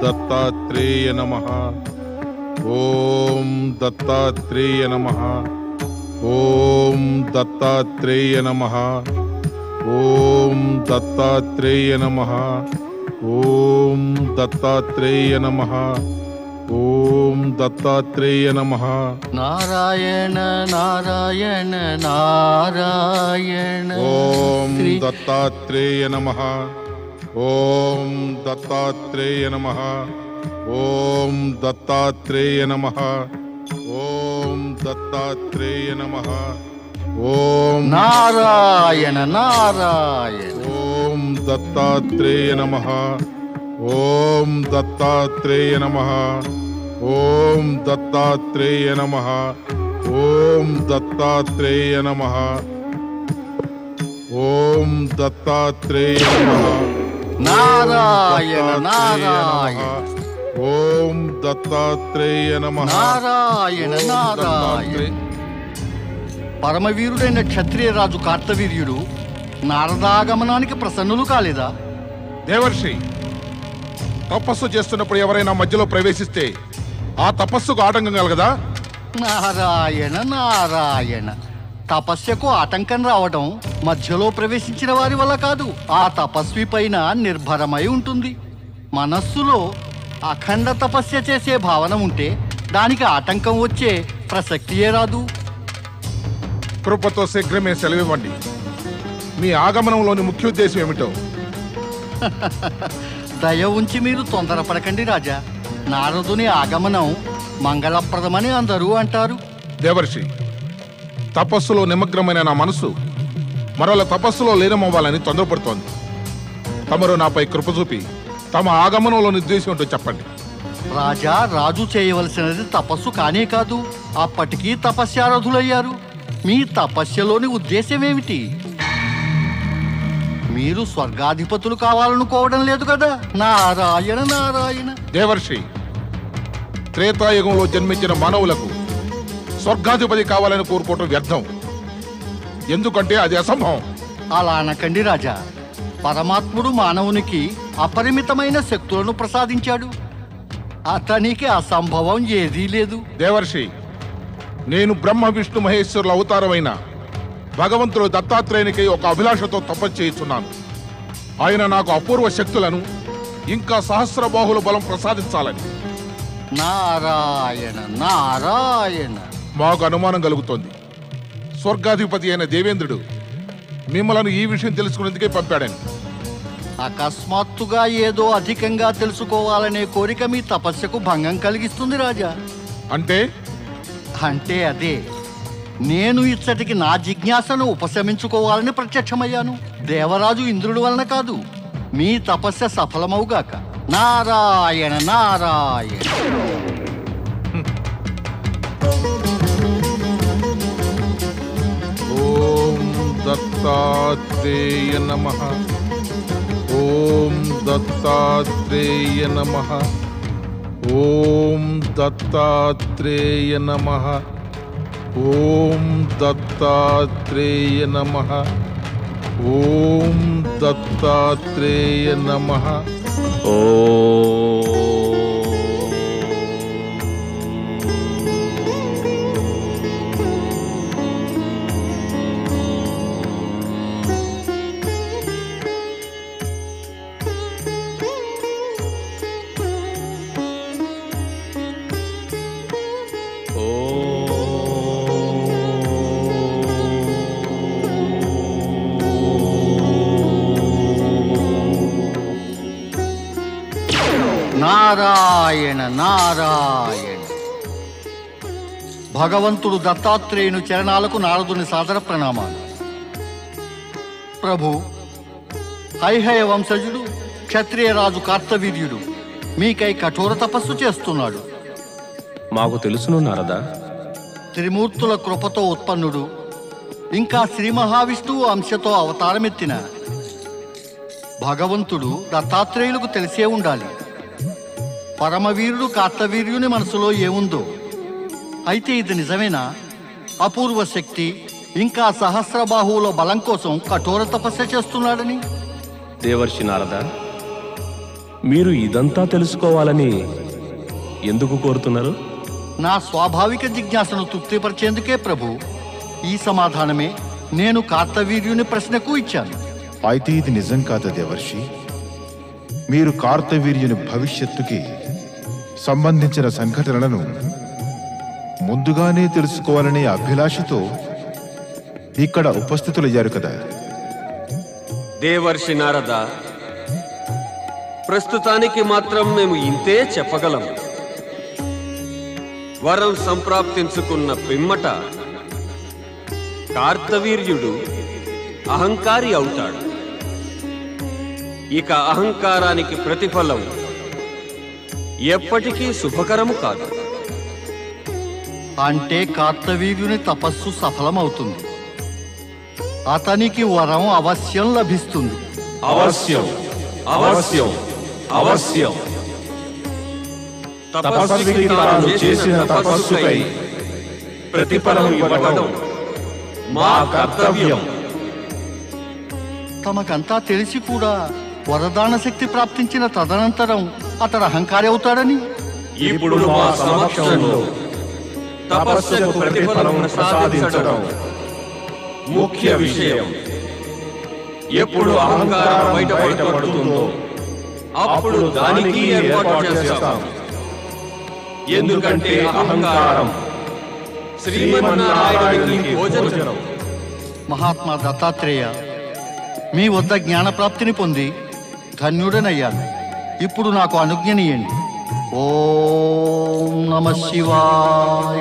దత్తాత్రేయ నమః. ఓం దత్తాత్రేయ నమః. ఓం దత్తాత్రేయ నమః. ఓం దత్తాత్రేయ నమః. ఓం దత్తాత్రేయ నమః. ఓం దత్తాత్రేయ నమః. నారాయణ నారాయణ నారాయణ. ఓం దత్తాత్రేయ నమః. ఓం దత్తాత్రేయ నమః. ఓం దత్తాత్రేయ నమః. ఓం దత్తాత్రేయ నమః. ఓం నారాయణ నారాయణ. ఓం దత్తాత్రేయ నమః. ఓం దత్తాత్రేయ నమః. ఓం దత్తాత్రేయ నమః. ఓం దత్తాత్రేయ నమః. ఓం దత్తాత్రేయ నమః. నారాయణ నారాయణ. ఓం దత్తాత్రేయ నమః. నారాయణ నారాయణ. పరమవీరుడైన క్షత్రియ రాజు కార్తవీర్యుడు నారదాగమనానికి ప్రసన్నులు కాలేదా? దేవర్షి, తపస్సు చేస్తున్నప్పుడు ఎవరైనా మధ్యలో ప్రవేశిస్తే ఆ తపస్సుకు ఆటంకం కలగదా? నారాయణ నారాయణ. తపస్యకు ఆటంకం రావడం మధ్యలో ప్రవేశించిన వారి వల్ల కాదు, ఆ తపస్వి పైన నిర్భరమై ఉంటుంది. మనస్సులో అఖండ తపస్య చేసే భావన ఉంటే దానికి ఆటంకం వచ్చే ప్రసక్తియే రాదు. కృపతో శీఘ్రమే సెలవివ్వండి. మీ ఆగమనంలోని ముఖ్య ఉద్దేశం ఏమిటో? దయ ఉంచి మీరు తొందరపడకండి రాజా. నారదుని ఆగమనం మంగళప్రదమని అందరూ అంటారు. దేవర్షి, తపస్సులో నిమగ్నమైన నా మనసు మరల తపస్సులో లీనమవ్వాలని తొందరపడుతోంది. తమరు నాపై కృప చూపి తమ ఆగమనంలోని ఉద్దేశం ఏంటో చెప్పండి. రాజా, రాజు చేయవలసినది తపస్సు కానే కాదు. అప్పటికీ తపస్యారధులయ్యారు. మీ తపస్యలోని ఉద్దేశమేమిటి? మీరు స్వర్గాధిపతులు కావాలనుకోవడం లేదు కదా? నారాయణ నారాయణ. దేవర్షి, త్రేతాయుగంలో జన్మించిన మానవులకు స్వర్గాధిపతి కావాలని కోరుకోవటం వ్యర్థం. ఎందుకంటే అది అసంభవం. అలా అనకండి రాజా. పరమాత్ముడు మానవునికి అపరిమితమైన శక్తులను ప్రసాదించాడు. అతనికి అసంభవం ఏదీ లేదు. దేవర్షి, నేను బ్రహ్మ విష్ణు మహేశ్వరుల అవతారమైన భగవంతుడు దత్తాత్రేయునికి ఒక అభిలాషతో తపస్సు చేస్తున్నాను. ఆయన నాకు అపూర్వ శక్తులను ఇంకా సహస్రబాహుల బలం ప్రసాదించాలని. నారాయణ నారాయణ. మాకు అనుమానం కలుగుతోంది. స్వర్గాధిపతి అయిన దేవేంద్రుడు మిమ్మల్ని ఈ విషయం తెలుసుకునేందుకే పంపాడని. అకస్మాత్తుగా ఏదో అధికంగా తెలుసుకోవాలనే కోరిక మీ తపస్సుకు భంగం కలిగిస్తుంది రాజా. అంటే అదే, నేను ఇచ్చటికి నా జిజ్ఞాసను ఉపశమించుకోవాలని ప్రత్యక్షమయ్యాను. దేవరాజు ఇంద్రుడి వలన కాదు. మీ తపస్య సఫలమవుగాక. నారాయణ నారాయణ. ఓం దత్తాత్రేయ నమః. ఓం దత్తాత్రేయ నమః. ఓం దత్తాత్రేయ నమః. ఓం దత్తాత్రేయ నమః. ఓం దత్తాత్రేయ నమః. నారాయణ నారాయణ. భగవంతుడు దత్తాత్రేయుని చరణాలకు నారదుని సాదర ప్రణామాలు. ప్రభు, హైహయ వంశజుడు క్షత్రియ రాజు కార్తవీర్యుడు మీకై కఠోర తపస్సు చేస్తున్నాడు. మాకు తెలుసును నారదా. త్రిమూర్తుల కృపతో ఉత్పన్నుడు, ఇంకా శ్రీ మహావిష్ణువు అంశతో అవతారమెత్తిన భగవంతుడు దత్తాత్రేయులకు తెలిసే ఉండాలి. పరమవీరుడు కార్తవీర్యుని మనసులో ఏముందో. అయితే ఇది నిజమేనా? అపూర్వ శక్తి ఇంకా సహస్రబాహువుల బలం కోసం కఠోర తపస్య చేస్తున్నాడని. దేవర్షి నారద, మీరు ఇదంతా తెలుసుకోవాలని ఎందుకు కోరుతున్నారు? నా స్వాభావిక జిజ్ఞాసను తృప్తిపరిచేందుకే ప్రభు. ఈ సమాధానమే నేను కార్తవీర్యుని ప్రశ్నకు ఇచ్చాను. అయితే ఇది నిజం కాదు దేవర్షి. మీరు కార్తవీర్యుని భవిష్యత్తుకి సంబంధించిన సంఘటనలను ముందుగానే తెలుసుకోవాలనే అభిలాషతో ఇక్కడ ఉపస్థితులయ్యారు కదా. దేవర్షి నారద, ప్రస్తుతానికి మాత్రం మేము ఇంతే చెప్పగలం. వరం సంప్రాప్తించుకున్న పిమ్మట కార్తవీర్యుడు అహంకారి అవుతాడు. ఇక అహంకారానికి ప్రతిఫలం ఎప్పటికీ శుభకరము కాదు. అంటే కార్తవీర్యుని తపస్సు సఫలమవుతుంది. అతనికి వరం అవశ్యం లభిస్తుంది. అవశ్యం, అవశ్యం, అవశ్యం. తపస్వికి తాను చేసిన తపస్సుకై ప్రతిఫలం ఇవ్వడం మా కర్తవ్యం. తమకంతా తెలిసి కూడా వరదాన శక్తి ప్రాప్తించిన తదనంతరం అతడు అహంకారి అవుతాడని ఇప్పుడు మా సమక్షంలో తపస్సుకు ప్రతిఫలం ప్రసాదించడం ముఖ్య విషయం. ఎప్పుడు అహంకారం బయటపడుతుందో అప్పుడు దానికి ఏర్పాటు చేస్తాం. ఎందుకంటే అహంకారం శ్రీమన్నారాయణునికి భోజనం. మహాత్మా దత్తాత్రేయ, మీ వద్ద జ్ఞానప్రాప్తిని పొంది ధన్యుడనయ్యాను. ఇప్పుడు నాకు అనుజ్ఞనీయండి. ఓం నమః శివాయ.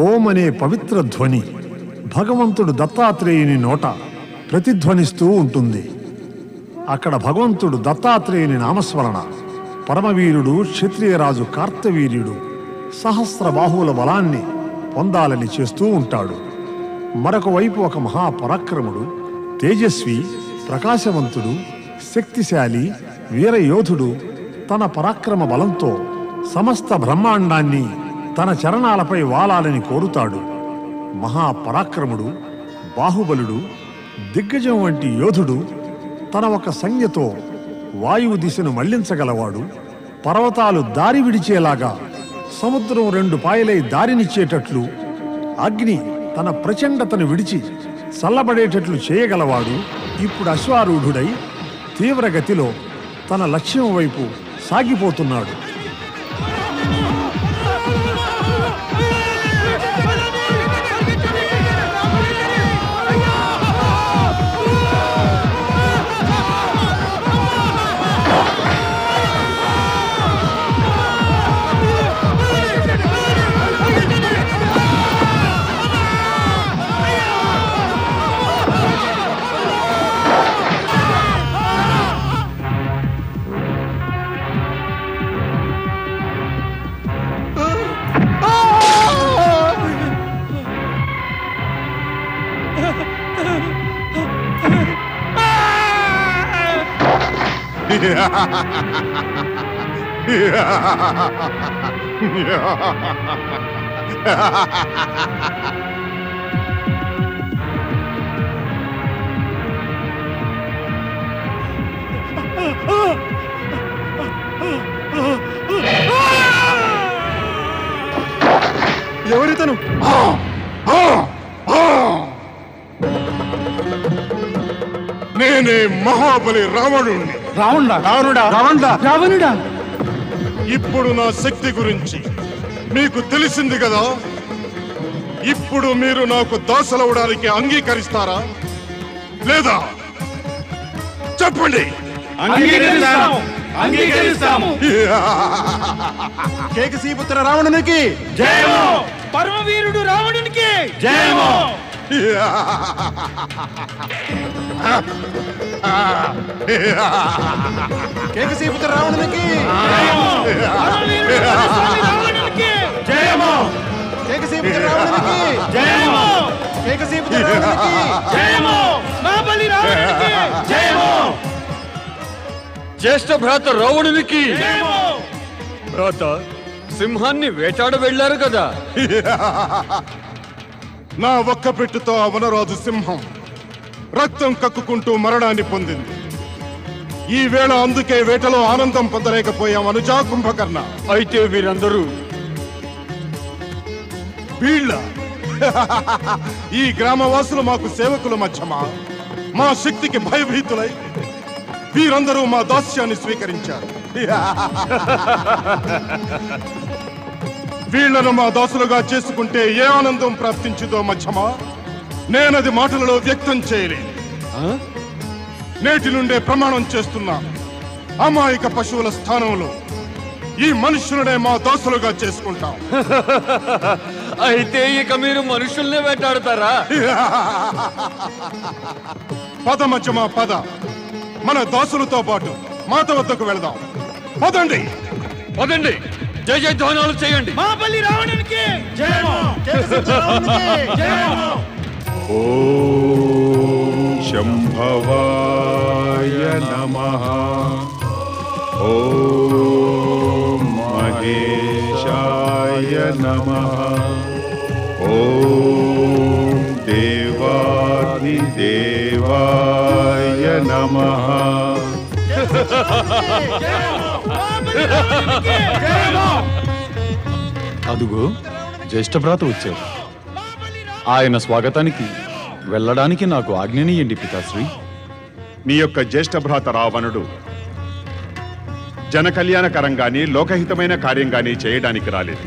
ఓం అనే పవిత్ర ధ్వని భగవంతుడు దత్తాత్రేయుని నోట ప్రతిధ్వనిస్తూ ఉంటుంది. అక్కడ భగవంతుడు దత్తాత్రేయుని నామస్మరణ పరమవీరుడు క్షత్రియరాజు కార్తవీర్యుడు సహస్ర బాహువుల బలాన్ని పొందాలని చేస్తూ ఉంటాడు. మరొక వైపు ఒక మహాపరాక్రముడు, తేజస్వి, ప్రకాశవంతుడు, శక్తిశాలి వీరయోధుడు తన పరాక్రమ బలంతో సమస్త బ్రహ్మాండాన్ని తన చరణాలపై వాలాలని కోరుతాడు. మహాపరాక్రముడు, బాహుబలుడు, దిగ్గజం వంటి యోధుడు తన ఒక సంజ్ఞతో వాయువు దిశను మళ్లించగలవాడు. పర్వతాలు దారి విడిచేలాగా సముద్రం 2 పాయలై దారినిచ్చేటట్లు అగ్ని తన ప్రచండతను విడిచి చల్లబడేటట్లు చేయగలవాడు. ఇప్పుడు అశ్వారూఢుడై తీవ్రగతిలో తన లక్ష్యం వైపు సాగిపోతున్నాడు. ఎవరితను? నేనే మహాబలి రావణుణ్ణి. రావణుడా? ఇప్పుడు నా శక్తి గురించి మీకు తెలిసింది కదా. ఇప్పుడు మీరు నాకు దాసలవడానికి అంగీకరిస్తారా లేదా చెప్పండి. అంగీకరిస్తాము. కేకసీపుత్ర రావణునికి జయము. పరమవీరుడు రావణునికి జయము. కేకసీపుత్ర రావణునికి రావణునికి జయము. కేకసీపుత్ర రావణునికి జయము. కేకసీపుత్ర రావణునికి జయము మహాబలి రావణునికి జయము జ్యేష్ఠ భ్రాత రావణునికి జయము భ్రాత సింహాన్ని వేటాడ వెళ్ళారు కదా. నా ఒక్క పెట్టుతో ఆ వనరాజు సింహం రక్తం కక్కుకుంటూ మరణాన్ని పొందింది. ఈ వేళ అందుకే వేటలో ఆనందం పొందలేకపోయాం అనుజా కుంభకర్ణ. అయితే వీరందరూ వీళ్ళ ఈ గ్రామవాసులు మాకు సేవకుల మధ్యమా మా శక్తికి భయభీతులై వీరందరూ మా దాస్యాన్ని స్వీకరించారు. వీళ్లను మా దాసులుగా చేసుకుంటే ఏ ఆనందం ప్రాప్తించిందో మధ్యమా నేనది మాటలలో వ్యక్తం చేయలేను. నేటి నుండే ప్రమాణం చేస్తున్నా, అమాయక పశువుల స్థానంలో ఈ మనుషులనే మా దాసులుగా చేసుకుంటాం. అయితే ఇక మీరు మనుషుల్నే వేటాడతారా? పద మధ్యమా పద, మన దాసులతో పాటు మాత వద్దకు వెళదాం. పదండి పదండి, జయ జయ ధ్వానాలు చేయండి. మహాబలి రావణునికి జయము జయము ఓం శంభవాయ నమః. ఓం మహేశాయ నమః. ఓం దేవాధిదేవాయ నమః. అదుగో జ్యేష్ఠభ్రాత వచ్చారు. ఆయన స్వాగతానికి వెళ్ళడానికి నాకు ఆజ్ఞనీయండి పితాశ్రీ. మీ యొక్క జ్యేష్ఠ భ్రాత రావణుడు జనకళ్యాణకరంగాని లోకహితమైన కార్యంగాని చేయడానికి రాలేదు.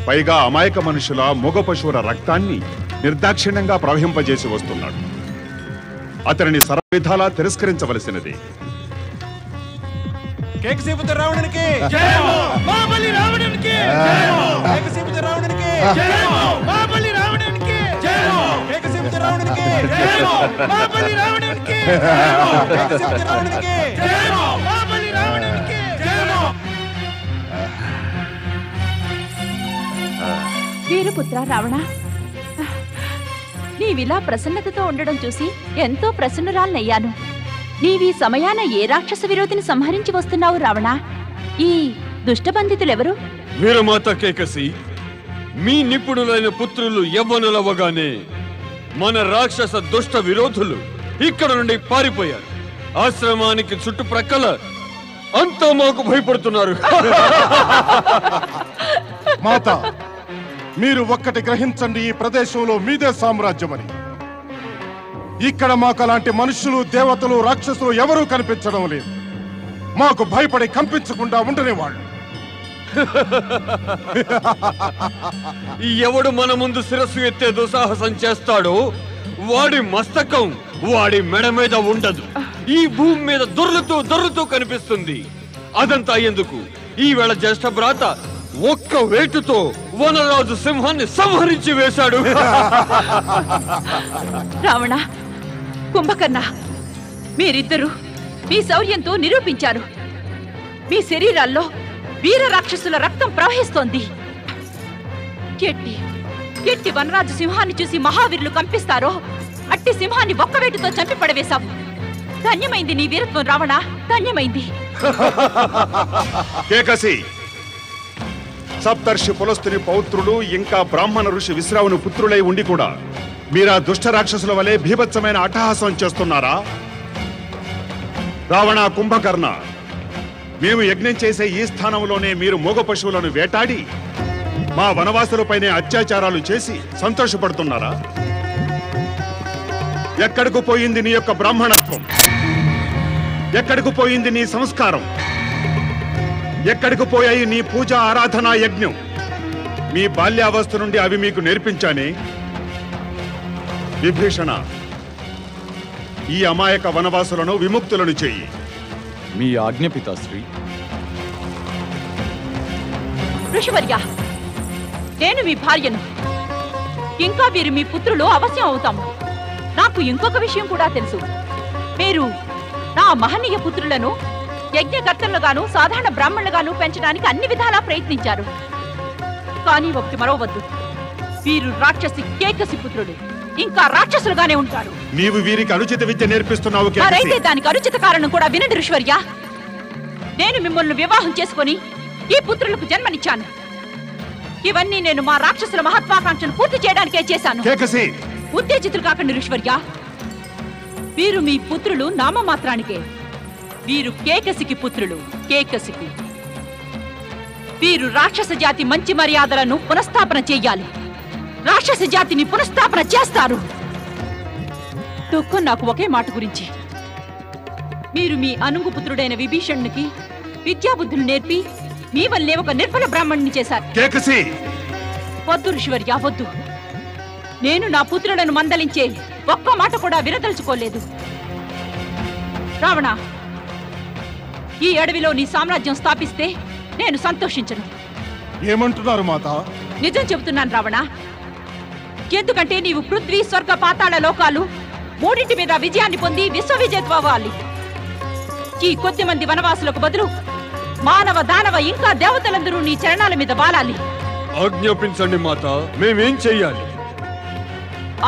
పైగా అమాయక మనుషుల మూగ పశువుల రక్తాన్ని నిర్దాక్షిణ్యంగా ప్రవహింపజేసి వస్తున్నాడు. అతనిని సర్వవిధాలా తిరస్కరించవలసినది. కేకసీపుత్ర రావణునికి జయము మహాబలి రావణునికి జయము కేకసీపుత్ర రావణునికి జయము మహాబలి రావణునికి జయము కేకసీపుత్ర రావణునికి జయము మహాబలి రావణునికి జయము కేకసీపుత్ర రావణునికి జయము మహాబలి రావణునికి జయము. వీరపుత్ర రావణ, నీవిలా ప్రసన్నతతో ఉండడం చూసి ఎంతో ప్రసన్నురాలనయ్యాను. నీవీ సమయాన ఏ రాక్షస విరోధిని సంహరించి వస్తున్నావు రావణ? ఈ దుష్టబంధితులెవరు? వీరమాత కేకసి, మీ నిపుణులైన పుత్రులు యవ్వనులవగానే మన రాక్షస దుష్ట విరోధులు ఇక్కడ నుండి పారిపోయారు. ఆశ్రమానికి చుట్టుప్రక్కల అంతా మాకు భయపడుతున్నారు. మాత, మీరు ఒక్కటి గ్రహించండి, ఈ ప్రదేశంలో మీదే సామ్రాజ్యమని. ఇక్కడ మాకు అలాంటి మనుషులు, దేవతలు, రాక్షసులు ఎవరూ కనిపించడం లేదు. మాకు భయపడి కంపించకుండా ఉండని వాళ్ళు. ఎవడు మన ముందు శిరస్సు ఎత్తే దుస్సాహసం చేస్తాడో వాడి మస్తకం వాడి మెడ మీద ఉండదు. ఈ భూమి మీద దొర్లుతూ కనిపిస్తుంది. అదంతా ఎందుకు? ఈవేళ జ్యేష్ఠ భ్రాత ఒక్క వేటుతో వనరాజు సింహాన్ని సంహరించి వేశాడు. రావణ, కుంభకర్ణ, మీరిద్దరూ మీ శౌర్యంతో నిరూపించారు. మీ శరీరాల్లో వీర రాక్షసుల రక్తం ప్రవహిస్తోంది. ఎట్టి వనరాజు సింహాన్ని చూసి మహావీరులు కంపిస్తారో అట్టి సింహాన్ని ఒక్కవేటుతో చంపి పడవేశావు. ధన్యమైంది నీ వీరత్వం రావణ, ధన్యమైంది. కేకసి, సప్తర్షి పులస్తుని పౌత్రులు ఇంకా బ్రాహ్మణ ఋషి విశ్రావుని పుత్రులై ఉండి కూడా మీరా దుష్ట రాక్షసుల వలె భీభత్సమైన అట్టహాసం చేస్తున్నారా? రావణ, కుంభకర్ణ, మేము యజ్ఞం చేసే ఈ స్థానంలోనే మీరు మూగ పశువులను వేటాడి మా వనవాసులపైనే అత్యాచారాలు చేసి సంతోషపడుతున్నారా? ఎక్కడికి పోయింది నీ యొక్క బ్రాహ్మణత్వం? ఎక్కడికి పోయింది నీ సంస్కారం? ఎక్కడికి పోయాయి నీ పూజ, ఆరాధన, యజ్ఞం? మీ బాల్యావస్థ నుండి అవి మీకు నేర్పించానే. విభీషణ, ఈ అమాయక వనవాసులను విముక్తులను చెయ్యి. మీ ఆజ్ఞ పితాశ్రీ. ఋషివర్య, నేను మీ భార్యను. ఇంకా వీరు మీ పుత్రులు అవశ్యం అవుతాము. నాకు ఇంకొక విషయం కూడా తెలుసు. మీరు నా మహనీయ పుత్రులను యజ్ఞకర్తలుగాను సాధారణ బ్రాహ్మణులుగాను పెంచడానికి అన్ని విధాలా ప్రయత్నించారు. కానీ ఒకటి మరవవద్దు, వీరు రాక్షసి కేకసి పుత్రుడు, ఇంకా రాక్షసులుగానే ఉంటారు. నీవు వీరికి అనుచిత విద్య నేర్పిస్తున్నావు కేకసి. మరైతే దానికి అనుచిత కారణం కూడా వినండి ఋషివర్య. నేను మిమ్మల్ని వివాహం చేసుకొని ఈ పుత్రులకు జన్మనిచ్చాను. ఇవన్నీ నేను మా రాక్షసుల మహత్వాకాంక్షను పూర్తి చేయడానికే చేశాను. కేకసి, ఉత్తేజితులు కాకండి ఋషివర్య. వీరు మీ పుత్రులు నామమాత్రానికే. వీరు కేకసికి పుత్రులు, కేకసికి. వీరు రాక్షస జాతి మంచి మర్యాదలను పునఃస్థాపన చెయ్యాలి. రాక్షస జాతిని పునఃస్థాపన చేస్తారు. దుఃఖం నాకు ఒకే మాట గురించి. మీరు మీ అనుంగు పుత్రుడైన విభీషణునికి విద్యాబుద్ధులు నేర్పి మీ వల్లే ఒక నిర్బల బ్రాహ్మణుని చేశారు. కేకసి, వద్దు ఋషివర్య, వద్దు. నేను నా పుత్రులను మందలించే ఒక్క మాట కూడా వినదలుచుకోలేదు. రావణ, ఈ అడవిలో నీ సామ్రాజ్యం స్థాపిస్తే నేను సంతోషించను. ఏమంటున్నారు మాత? నిజం చెబుతున్నాను రావణ. ఎందుకంటే నీవు పృథ్వీ, స్వర్గ, పాతాళ లోకాలు మూడింటి మీద విజయాన్ని పొంది విశ్వవిజేత అవ్వాలి. ఈ కొద్ది మంది వనవాసులకు బదులు మానవ, దానవ, ఇంకా దేవతలందరూ నీ చరణాల మీద వాలాలి. ఆజ్ఞాపించండి మాత, మేమేం చెయ్యాలి?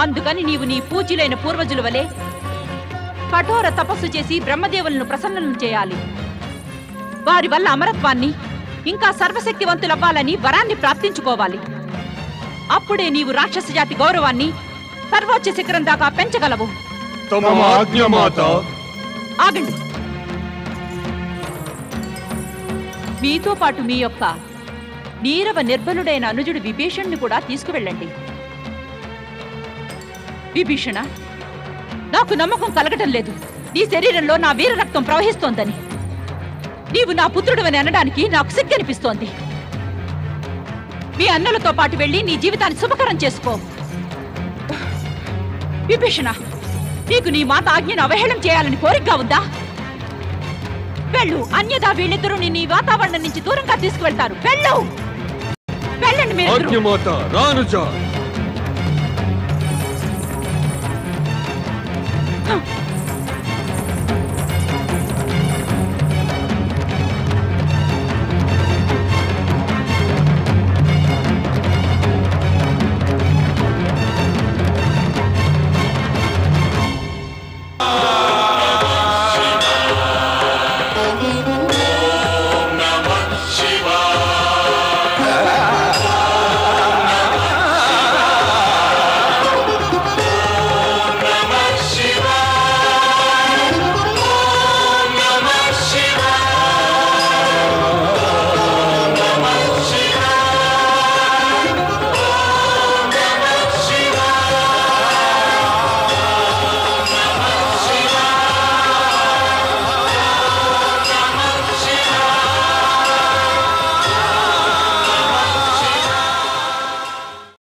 అందుకని నీవు నీ పూజ్యులైన పూర్వజుల వలె కఠోర తపస్సు చేసి బ్రహ్మదేవులను ప్రసన్నం చేయాలి. వారి వల్ల అమరత్వాన్ని, ఇంకా సర్వశక్తివంతులవ్వాలని వరాన్ని ప్రాప్తించుకోవాలి. అప్పుడే నీవు రాక్షస జాతి గౌరవాన్ని సర్వోచ్చ శిఖరం దాకా పెంచగలవు. తమ ఆజ్ఞ మాత. ఆగండి. మీతో పాటు మీ యొక్క నీరవ నిర్బలుడైన అనుజుడు విభీషణ్ణి కూడా తీసుకువెళ్ళండి. విభీషణ, నాకు నమ్మకం కలగటం లేదు నీ శరీరంలో నా వీర రక్తం ప్రవహిస్తోందని. నీవు నా పుత్రుడివని అనడానికి నాకు సిగ్గు అనిపిస్తోంది. మీ అన్నలతో పాటు వెళ్ళి నీ జీవితాన్ని శుభకరం చేసుకో. విభీషణ, నీకు నీ మాత ఆజ్ఞను అవహేళన చేయాలని కోరికగా ఉందా? వెళ్ళు, అన్యదా వీళ్ళిద్దరూ నీ వాతావరణం నుంచి దూరంగా తీసుకువెళ్తారు. వెళ్ళు, వెళ్ళండి మీరు. మాత రానుజా.